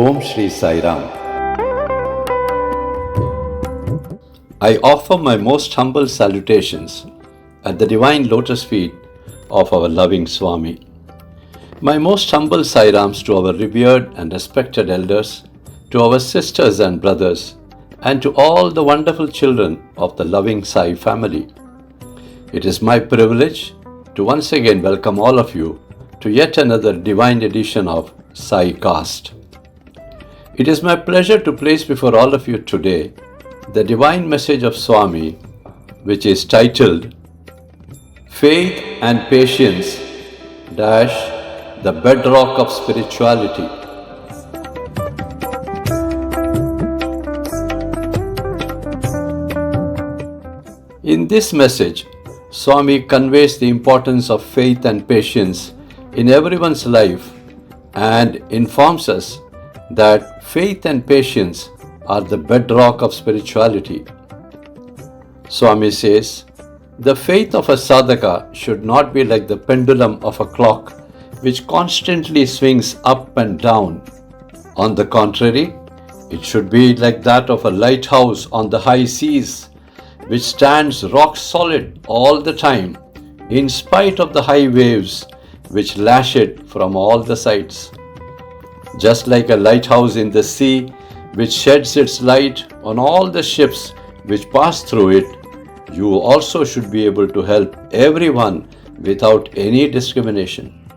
Om Shri Sai Ram. I offer my most humble salutations at the divine lotus feet of our loving Swami. My most humble Sai Rams to our revered and respected elders, to our sisters and brothers, and to all the wonderful children of the loving Sai family. It is my privilege to once again welcome all of you to yet another divine edition of Saicast. It is my pleasure to place before all of you today the divine message of Swami, which is titled Faith and Patience the Bedrock of Spirituality. In this message, Swami conveys the importance of faith and patience in everyone's life and informs us that faith and patience are the bedrock of spirituality. Swami says, the faith of a sadhaka should not be like the pendulum of a clock which constantly swings up and down. On the contrary, it should be like that of a lighthouse on the high seas, which stands rock solid all the time, in spite of the high waves which lash it from all the sides. Just like a lighthouse in the sea, which sheds its light on all the ships which pass through it, you also should be able to help everyone without any discrimination.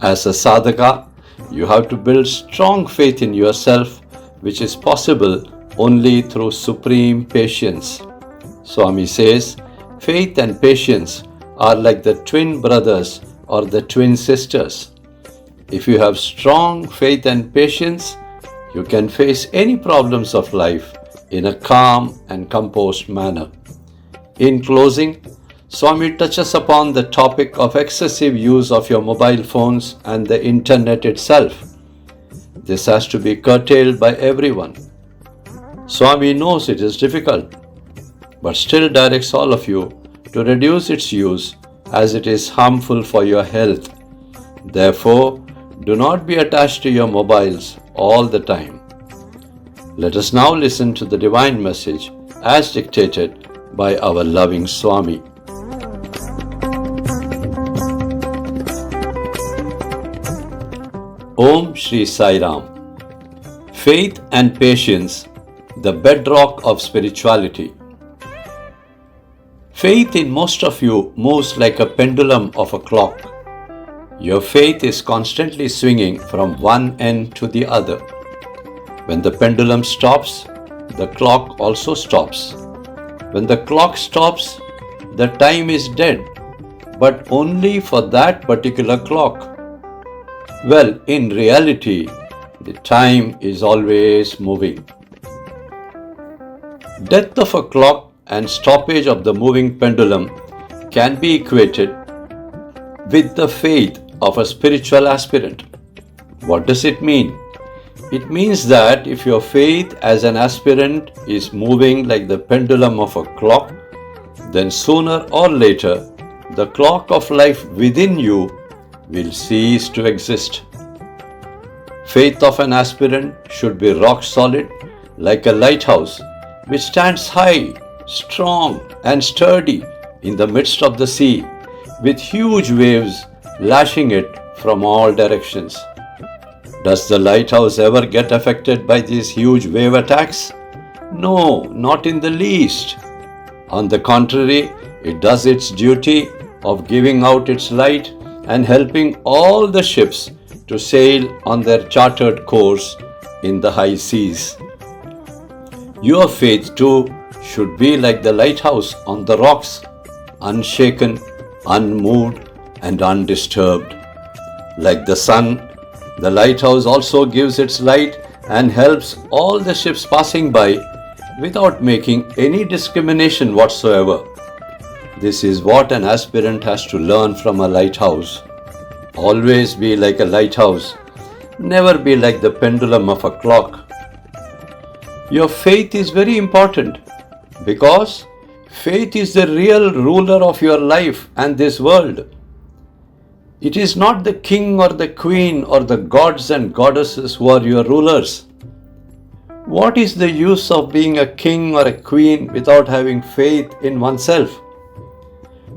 As a sadhaka, you have to build strong faith in yourself, which is possible only through supreme patience. Swami says, faith and patience are like the twin brothers or the twin sisters. If you have strong faith and patience, you can face any problems of life in a calm and composed manner. In closing, Swami touches upon the topic of excessive use of your mobile phones and the internet itself. This has to be curtailed by everyone. Swami knows it is difficult, but still directs all of you to reduce its use as it is harmful for your health. Therefore, do not be attached to your mobiles all the time. Let us now listen to the divine message as dictated by our loving Swami. Om Shri Sai Ram. Faith and patience, the bedrock of spirituality. Faith in most of you moves like a pendulum of a clock. Your faith is constantly swinging from one end to the other. When the pendulum stops, the clock also stops. When the clock stops, the time is dead, but only for that particular clock. Well, in reality, the time is always moving. Death of a clock and stoppage of the moving pendulum can be equated with the faith of a spiritual aspirant. What does it mean? It means that if your faith as an aspirant is moving like the pendulum of a clock, then sooner or later the clock of life within you will cease to exist. Faith of an aspirant should be rock solid like a lighthouse which stands high, strong and sturdy in the midst of the sea, with huge waves lashing it from all directions. Does the lighthouse ever get affected by these huge wave attacks? No, not in the least. On the contrary, it does its duty of giving out its light and helping all the ships to sail on their chartered course in the high seas. Your faith too should be like the lighthouse on the rocks, unshaken, unmoved, and undisturbed. Like the sun, the lighthouse also gives its light and helps all the ships passing by without making any discrimination whatsoever. This is what an aspirant has to learn from a lighthouse. Always be like a lighthouse, never be like the pendulum of a clock. Your faith is very important because faith is the real ruler of your life and this world. It is not the king or the queen or the gods and goddesses who are your rulers. What is the use of being a king or a queen without having faith in oneself?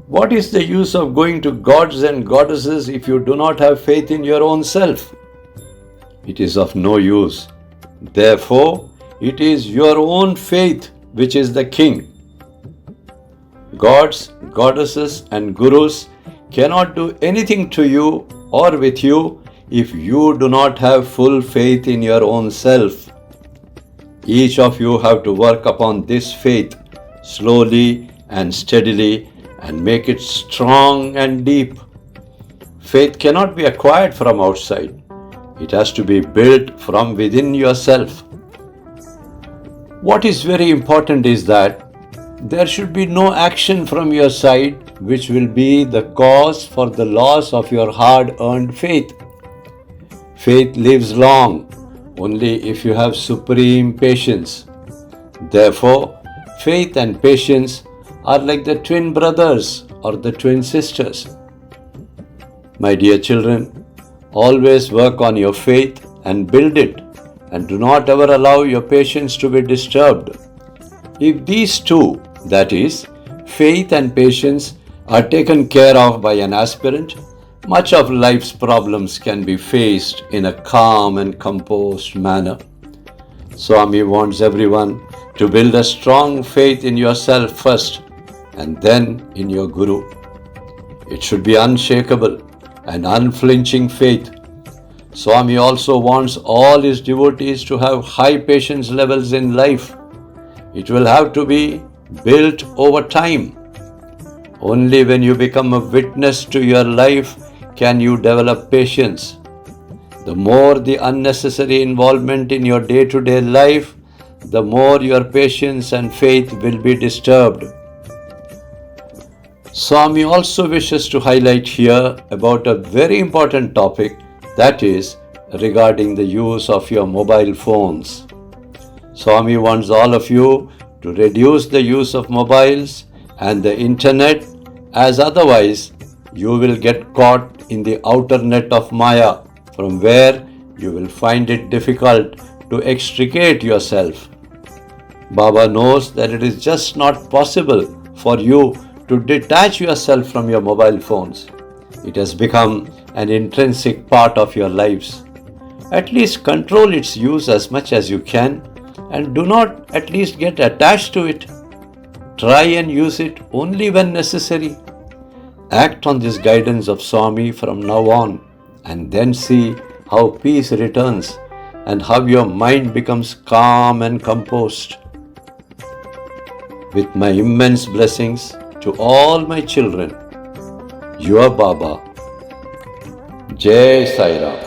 What is the use of going to gods and goddesses if you do not have faith in your own self? It is of no use. Therefore, it is your own faith which is the king. Gods, goddesses, and gurus cannot do anything to you or with you if you do not have full faith in your own self. Each of you have to work upon this faith slowly and steadily and make it strong and deep. Faith cannot be acquired from outside. It has to be built from within yourself. What is very important is that there should be no action from your side which will be the cause for the loss of your hard-earned faith. Faith lives long only if you have supreme patience. Therefore, faith and patience are like the twin brothers or the twin sisters. My dear children, always work on your faith and build it, and do not ever allow your patience to be disturbed. If these two, that is, faith and patience, are taken care of by an aspirant, much of life's problems can be faced in a calm and composed manner. Swami wants everyone to build a strong faith in yourself first and then in your Guru. It should be unshakable and unflinching faith. Swami also wants all his devotees to have high patience levels in life. It will have to be built over time. Only when you become a witness to your life can you develop patience. The more the unnecessary involvement in your day-to-day life, the more your patience and faith will be disturbed. Swami also wishes to highlight here about a very important topic, that is, regarding the use of your mobile phones. Swami wants all of you to reduce the use of mobiles and the internet, as otherwise you will get caught in the outer net of Maya, from where you will find it difficult to extricate yourself. Baba knows that it is just not possible for you to detach yourself from your mobile phones. It has become an intrinsic part of your lives. At least control its use as much as you can, and do not at least get attached to it. Try and use it only when necessary. Act on this guidance of Swami from now on, and then see how peace returns and how your mind becomes calm and composed. With my immense blessings to all my children, your Baba. Jai Sai Ram.